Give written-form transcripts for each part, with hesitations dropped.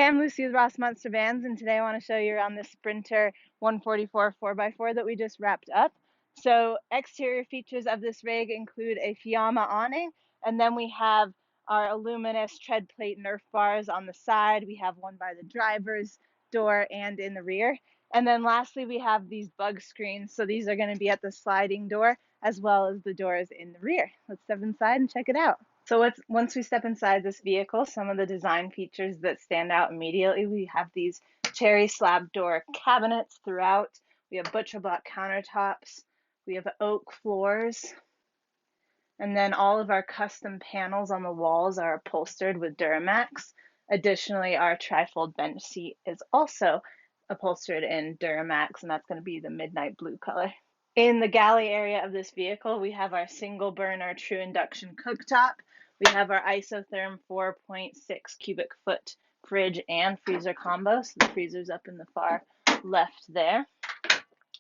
I'm Lucy with Rossmönster vans, and today I want to show you around this Sprinter 144 4x4 that we just wrapped up. So exterior features of this rig include a Fiamma awning, and then we have our Aluminess tread plate nerf bars on the side. We have one by the driver's door and in the rear. And then lastly, we have these bug screens. So these are going to be at the sliding door as well as the doors in the rear. Let's step inside and check it out. So once we step inside this vehicle, some of the design features that stand out immediately, we have these cherry slab door cabinets throughout. We have butcher block countertops. We have oak floors. And then all of our custom panels on the walls are upholstered with Duramax. Additionally, our trifold bench seat is also upholstered in Duramax, and that's going to be the midnight blue color. In the galley area of this vehicle, we have our single burner true induction cooktop. We have our isotherm 4.6 cubic foot fridge and freezer combo. So the freezer's up in the far left there.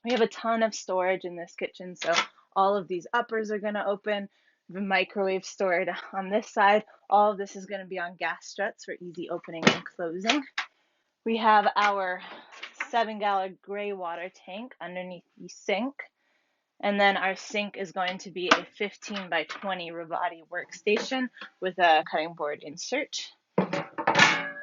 We have a ton of storage in this kitchen. So all of these uppers are going to open. The microwave stored on this side. All of this is going to be on gas struts for easy opening and closing. We have our 7-gallon gray water tank underneath the sink. And then our sink is going to be a 15 by 20 Rivati workstation with a cutting board insert.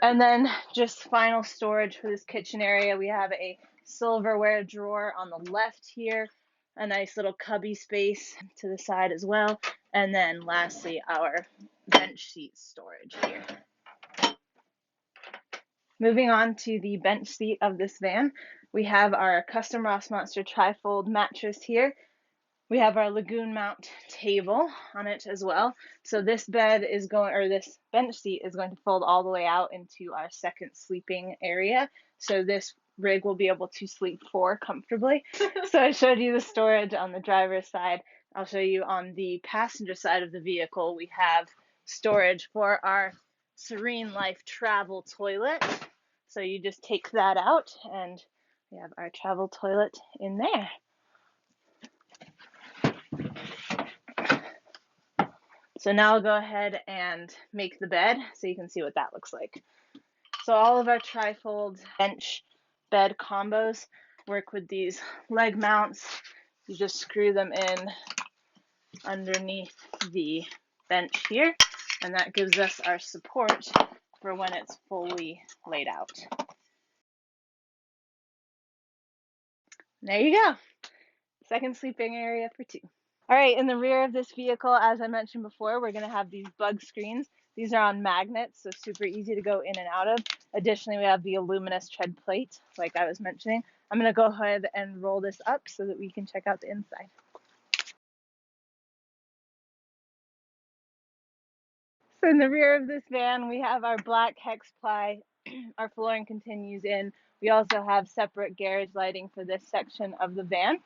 And then just final storage for this kitchen area. We have a silverware drawer on the left here, a nice little cubby space to the side as well. And then lastly, our bench seat storage here. Moving on to the bench seat of this van, we have our custom Rossmönster trifold mattress here. We have our lagoon mount table on it as well. So this this bench seat is going to fold all the way out into our second sleeping area. So this rig will be able to sleep 4 comfortably. So I showed you the storage on the driver's side. I'll show you on the passenger side of the vehicle. We have storage for our Serene Life travel toilet. So you just take that out and we have our travel toilet in there. So now I'll go ahead and make the bed so you can see what that looks like. So all of our trifold bench bed combos work with these leg mounts. You just screw them in underneath the bench here, and that gives us our support for when it's fully laid out. There you go. Second sleeping area for 2. All right, in the rear of this vehicle, as I mentioned before, we're going to have these bug screens. These are on magnets, so super easy to go in and out of. Additionally, we have the Aluminess tread plate, like I was mentioning. I'm going to go ahead and roll this up so that we can check out the inside. So in the rear of this van, we have our black hex ply. Our flooring continues in. We also have separate garage lighting for this section of the van.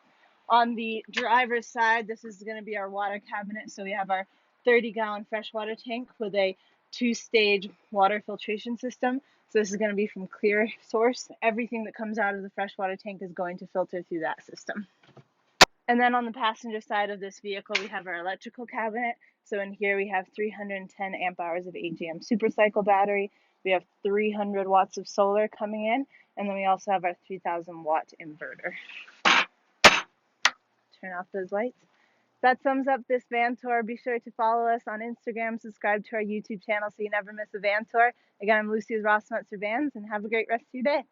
On the driver's side, this is going to be our water cabinet. So we have our 30-gallon freshwater tank with a 2-stage water filtration system. So this is going to be from clear source. Everything that comes out of the freshwater tank is going to filter through that system. And then on the passenger side of this vehicle, we have our electrical cabinet. So in here we have 310 amp hours of AGM supercycle battery. We have 300 watts of solar coming in. And then we also have our 3000 watt inverter. Turn off those lights. That sums up this van tour. Be sure to follow us on Instagram, subscribe to our YouTube channel so you never miss a van tour. Again, I'm Lucy with Rossmönster Vans, and have a great rest of your day.